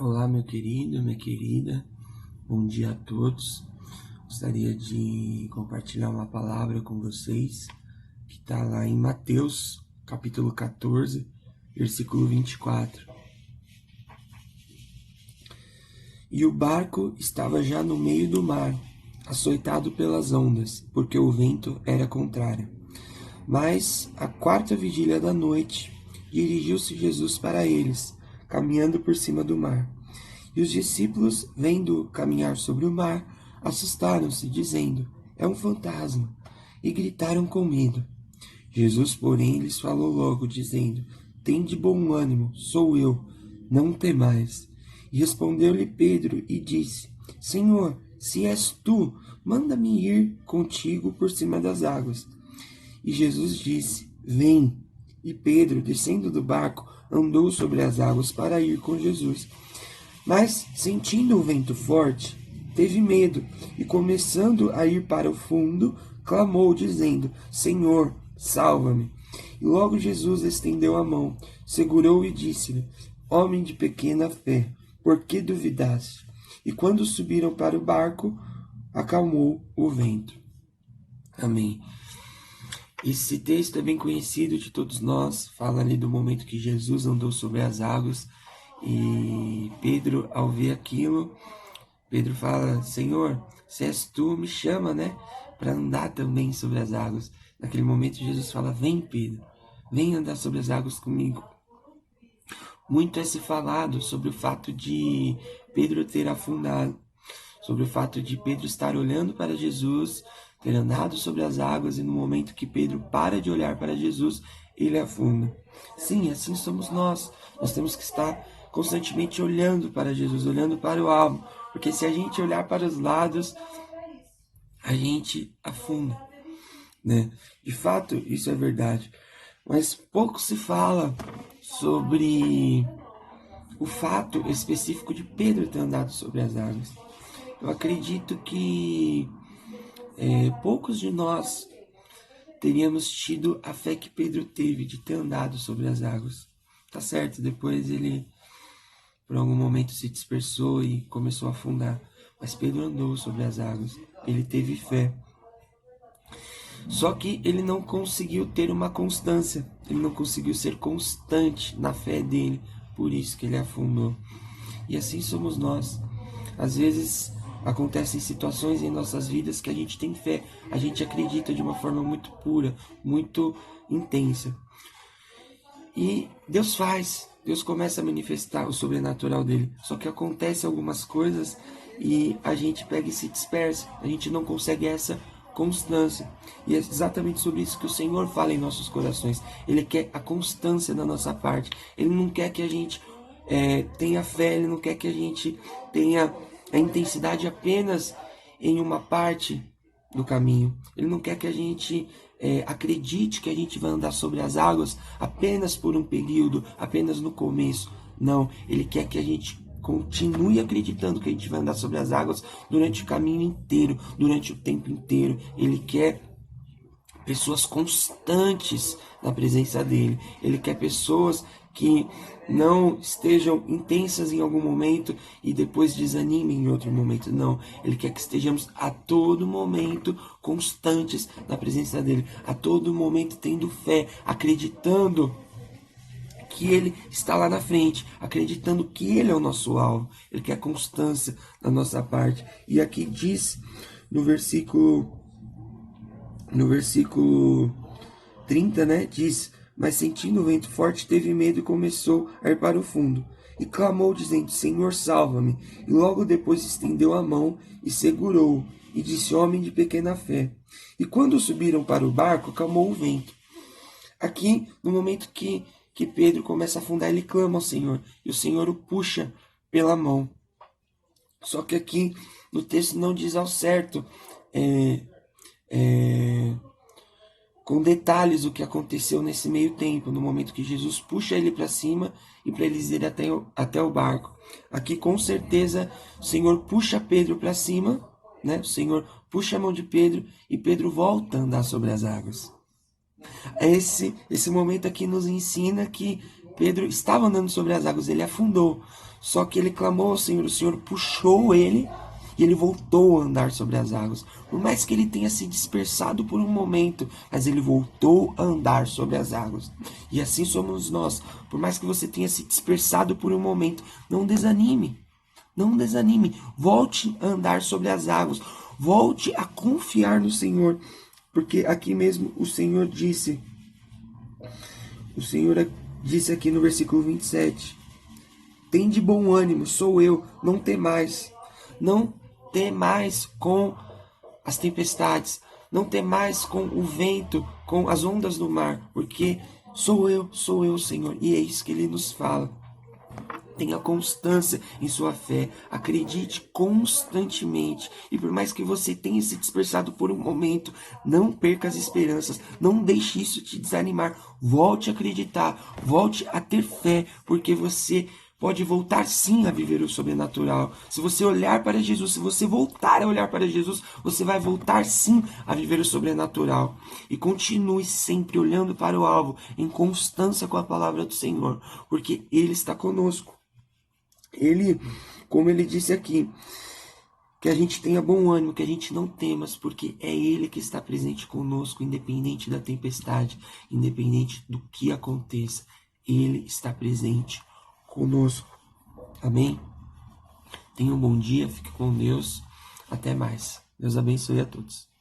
Olá, meu querido, minha querida, bom dia a todos. Gostaria de compartilhar uma palavra com vocês que está lá em Mateus, capítulo 14, versículo 24. E o barco estava já no meio do mar, açoitado pelas ondas, porque o vento era contrário. Mas, à quarta vigília da noite, dirigiu-se Jesus para eles, caminhando por cima do mar. E os discípulos, vendo-o caminhar sobre o mar, assustaram-se, dizendo: é um fantasma, e gritaram com medo. Jesus, porém, lhes falou logo, dizendo: tende bom ânimo, sou eu, não temais. E respondeu-lhe Pedro e disse: Senhor, se és tu, manda-me ir contigo por cima das águas. E Jesus disse: vem. E Pedro, descendo do barco, andou sobre as águas para ir com Jesus. Mas, sentindo o vento forte, teve medo e, começando a ir para o fundo, clamou, dizendo: Senhor, salva-me. E logo Jesus estendeu a mão, segurou e disse-lhe: Homem de pequena fé, por que duvidaste? E quando subiram para o barco, acalmou o vento. Amém. Esse texto é bem conhecido de todos nós, fala ali do momento que Jesus andou sobre as águas. E Pedro, ao ver aquilo, Pedro fala: Senhor, se és tu, me chama, né? Para andar também sobre as águas. Naquele momento, Jesus fala: vem, Pedro, vem andar sobre as águas comigo. Muito é se falado sobre o fato de Pedro ter afundado, sobre o fato de Pedro estar olhando para Jesus, ter andado sobre as águas, e no momento que Pedro para de olhar para Jesus, ele afunda. Sim, assim somos nós. Nós temos que estar constantemente olhando para Jesus, olhando para o alvo, porque se a gente olhar para os lados, a gente afunda, né? De fato, isso é verdade. Mas pouco se fala sobre o fato específico de Pedro ter andado sobre as águas. Eu acredito que poucos de nós teríamos tido a fé que Pedro teve de ter andado sobre as águas. Tá certo, depois ele por algum momento se dispersou e começou a afundar. Mas Pedro andou sobre as águas, ele teve fé. Só que ele não conseguiu ter uma constância, ele não conseguiu ser constante na fé dele, por isso que ele afundou. E assim somos nós. Às vezes acontecem situações em nossas vidas que a gente tem fé, a gente acredita de uma forma muito pura, muito intensa. E Deus faz, Deus começa a manifestar o sobrenatural dele. Só que acontece algumas coisas e a gente pega e se dispersa, a gente não consegue essa constância. E é exatamente sobre isso que o Senhor fala em nossos corações. Ele quer a constância da nossa parte. Ele não quer que a gente tenha fé, ele não quer que a gente tenha a intensidade apenas em uma parte do caminho. Ele não quer que a gente acredite que a gente vai andar sobre as águas apenas por um período, apenas no começo. Não, ele quer que a gente continue acreditando que a gente vai andar sobre as águas durante o caminho inteiro, durante o tempo inteiro. Ele quer pessoas constantes na presença dele. Ele quer pessoas que não estejam intensas em algum momento e depois desanimem em outro momento. Não, ele quer que estejamos a todo momento constantes na presença dele, a todo momento tendo fé, acreditando que ele está lá na frente, acreditando que ele é o nosso alvo. Ele quer constância da nossa parte. E aqui diz no versículo 30, né, diz: mas sentindo o vento forte, teve medo e começou a ir para o fundo. E clamou, dizendo: Senhor, salva-me. E logo depois estendeu a mão e segurou-o, e disse: homem de pequena fé. E quando subiram para o barco, acalmou o vento. Aqui, no momento que Pedro começa a afundar, ele clama ao Senhor, e o Senhor o puxa pela mão. Só que aqui no texto não diz ao certo com detalhes o que aconteceu nesse meio tempo, no momento que Jesus puxa ele para cima e para eles irem até o barco. Aqui com certeza o Senhor puxa Pedro para cima, né? O Senhor puxa a mão de Pedro e Pedro volta a andar sobre as águas. Esse momento aqui nos ensina que Pedro estava andando sobre as águas, ele afundou. Só que ele clamou ao Senhor, o Senhor puxou ele e ele voltou a andar sobre as águas. Por mais que ele tenha se dispersado por um momento, mas ele voltou a andar sobre as águas. E assim somos nós. Por mais que você tenha se dispersado por um momento, não desanime. Não desanime. Volte a andar sobre as águas. Volte a confiar no Senhor. Porque aqui mesmo o Senhor disse aqui no versículo 27, tende bom ânimo, sou eu, não temais. Não temais com as tempestades, não temais com o vento, com as ondas do mar, porque sou eu, Senhor. E é isso que ele nos fala. Tenha constância em sua fé, acredite constantemente. E por mais que você tenha se dispersado por um momento, não perca as esperanças, não deixe isso te desanimar. Volte a acreditar, volte a ter fé, porque você pode voltar sim a viver o sobrenatural. Se você olhar para Jesus, se você voltar a olhar para Jesus, você vai voltar sim a viver o sobrenatural. E continue sempre olhando para o alvo, em constância com a palavra do Senhor, porque Ele está conosco. Ele, como ele disse aqui, que a gente tenha bom ânimo, que a gente não temas, porque é Ele que está presente conosco, independente da tempestade, independente do que aconteça. Ele está presente conosco. Amém? Tenha um bom dia, fique com Deus. Até mais. Deus abençoe a todos.